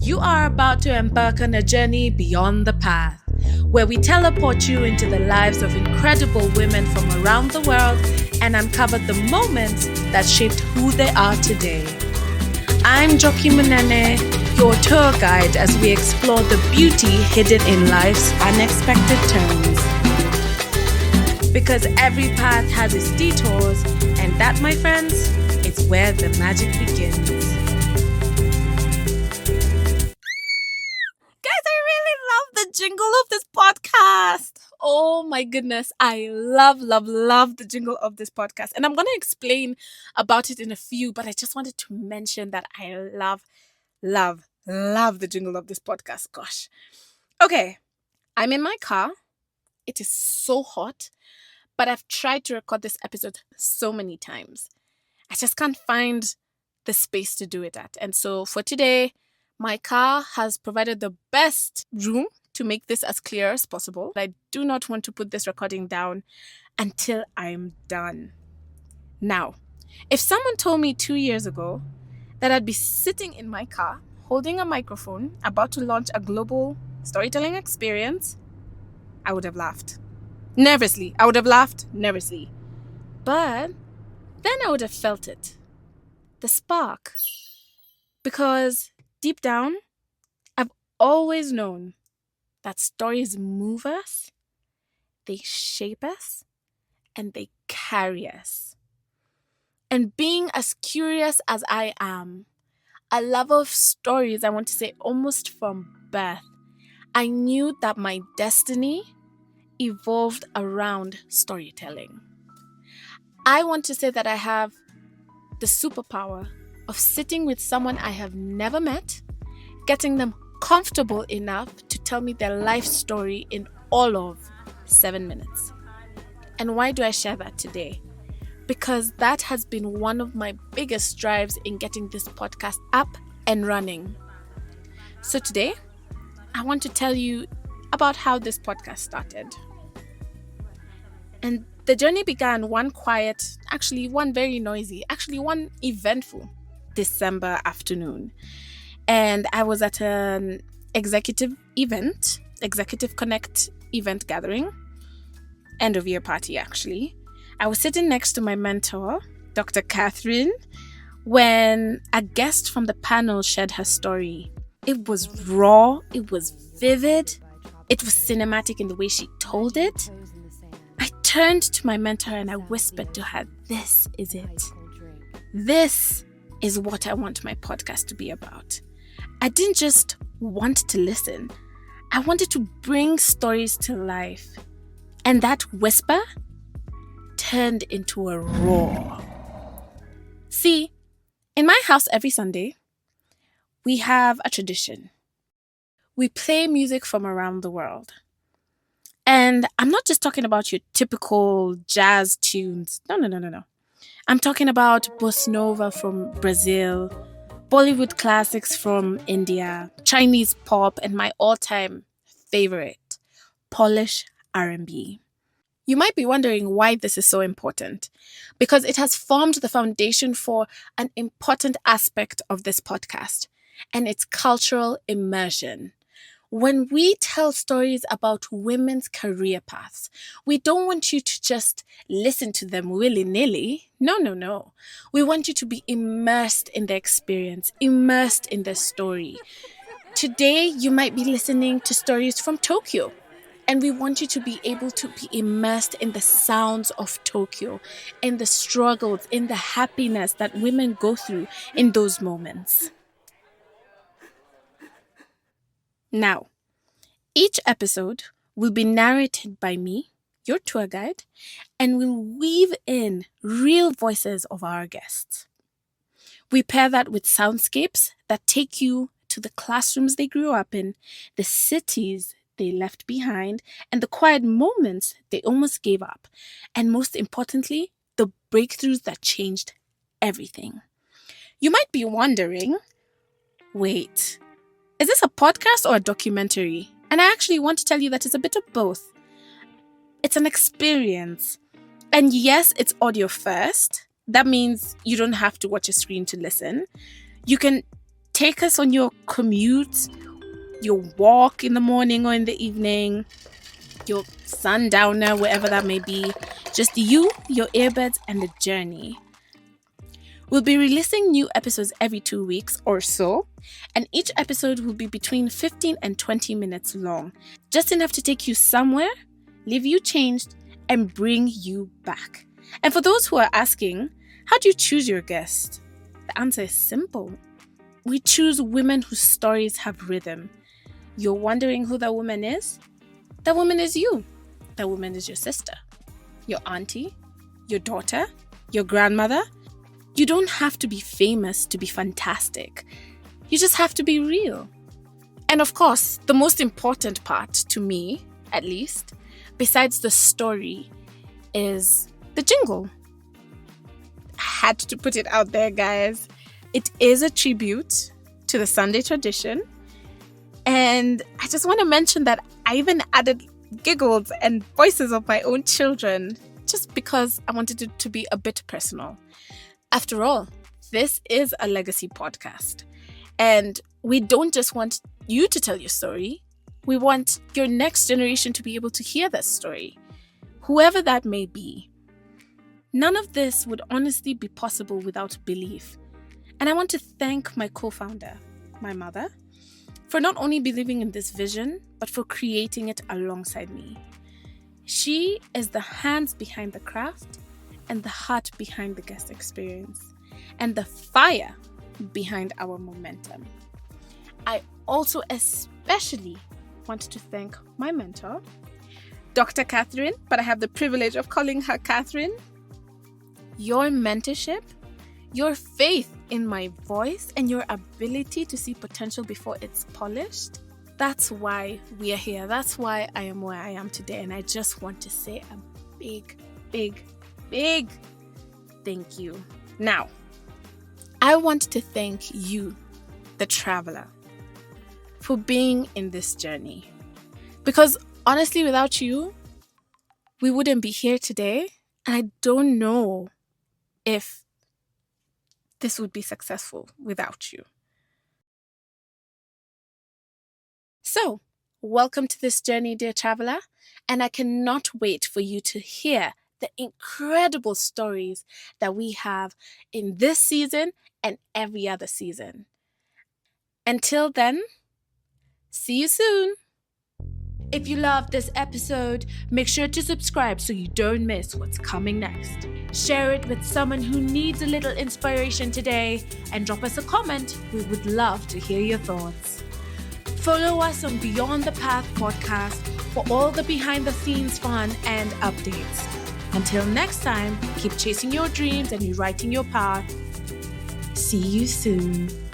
You are about to embark on a journey beyond the path, where we teleport you into the lives of incredible women from around the world and uncover the moments that shaped who they are today. I'm Njoki Munene, your tour guide as we explore the beauty hidden in life's unexpected turns. Because every path has its detours, and that, my friends, is where the magic begins. Guys, I really love the jingle of this podcast. Oh my goodness, I love the jingle of this podcast. And I'm going to explain about it in a few, but I just wanted to mention that I love the jingle of this podcast. Gosh. Okay, I'm in my car. It is so hot, but I've tried to record this episode so many times. I just can't find the space to do it at. And so for today, my car has provided the best room to make this as clear as possible. I do not want to put this recording down until I'm done. Now, if someone told me 2 years ago that I'd be sitting in my car, holding a microphone, about to launch a global storytelling experience, I would have laughed. Nervously. I would have laughed nervously. But then I would have felt it. The spark. Because deep down, I've always known that stories move us, they shape us, and they carry us. And being as curious as I am, a lover of stories, I want to say almost from birth, I knew that my destiny evolved around storytelling. I want to say that I have the superpower of sitting with someone I have never met, getting them comfortable enough to tell me their life story in all of 7 minutes. And why do I share that today? Because that has been one of my biggest drives in getting this podcast up and running. So today, I want to tell you about how this podcast started. And the journey began one quiet, one very noisy, one eventful December afternoon. And I was at an executive connect event gathering, end of year party actually. I was sitting next to my mentor, Dr. Catherine, when a guest from the panel shared her story. It was raw, it was vivid, it was cinematic in the way she told it. I turned to my mentor and I whispered to her, "This is it. This is what I want my podcast to be about." I didn't just want to listen. I wanted to bring stories to life. And that whisper turned into a roar. See, in my house every Sunday, we have a tradition. We play music from around the world. And I'm not just talking about your typical jazz tunes. No. I'm talking about bossa nova from Brazil, Bollywood classics from India, Chinese pop, and my all-time favorite, Polish R&B. You might be wondering why this is so important, because it has formed the foundation for an important aspect of this podcast, and it's cultural immersion. When we tell stories about women's career paths, we don't want you to just listen to them willy-nilly. No. We want you to be immersed in the experience, immersed in the story. Today, you might be listening to stories from Tokyo, and we want you to be able to be immersed in the sounds of Tokyo, in the struggles, in the happiness that women go through in those moments. Now, each episode will be narrated by me, your tour guide, and will weave in real voices of our guests. We pair that with soundscapes that take you to the classrooms they grew up in, the cities they left behind, and the quiet moments they almost gave up, and most importantly, the breakthroughs that changed everything. You might be wondering, wait, is this a podcast or a documentary? And I actually want to tell you that it's a bit of both. It's an experience. And yes, it's audio first. That means you don't have to watch a screen to listen. You can Take us on your commute, your walk in the morning or in the evening, your sundowner, wherever that may be. Just you, your earbuds, and the journey. We'll be releasing new episodes every 2 weeks or so, and each episode will be between 15 and 20 minutes long, just enough to take you somewhere, leave you changed, and bring you back. And for those who are asking, how do you choose your guest? The answer is simple. We choose women whose stories have rhythm. You're wondering who that woman is? That woman is you. That woman is your sister, your auntie, your daughter, your grandmother. You don't have to be famous to be fantastic. You just have to be real. And of course, the most important part, to me at least, besides the story, is the jingle. I had to put it out there, guys. It is a tribute to the Sunday tradition. And I just want to mention that I even added giggles and voices of my own children, just because I wanted it to be a bit personal. After all, this is a legacy podcast. And we don't just want you to tell your story. We want your next generation to be able to hear that story, whoever that may be. None of this would honestly be possible without belief. And I want to thank my co-founder, my mother, for not only believing in this vision, but for creating it alongside me. She is the hands behind the craft and the heart behind the guest experience and the fire behind our momentum. I also especially want to thank my mentor, Dr. Catherine, but I have the privilege of calling her Catherine. Your mentorship, your faith in my voice, and your ability to see potential before it's polished, that's why we are here. That's why I am where I am today. And I just want to say a big thank you. Now, I want to thank you, the traveler, for being in this journey. Because honestly, without you, we wouldn't be here today. And I don't know if this would be successful without you. So, welcome to this journey, dear traveler. And I cannot wait for you to hear the incredible stories that we have in this season and every other season. Until then, see you soon. If you loved this episode, make sure to subscribe so you don't miss what's coming next. Share it with someone who needs a little inspiration today and drop us a comment. We would love to hear your thoughts. Follow us on Beyond the Path podcast for all the behind the scenes fun and updates. Until next time, keep chasing your dreams and rewriting your path. See you soon.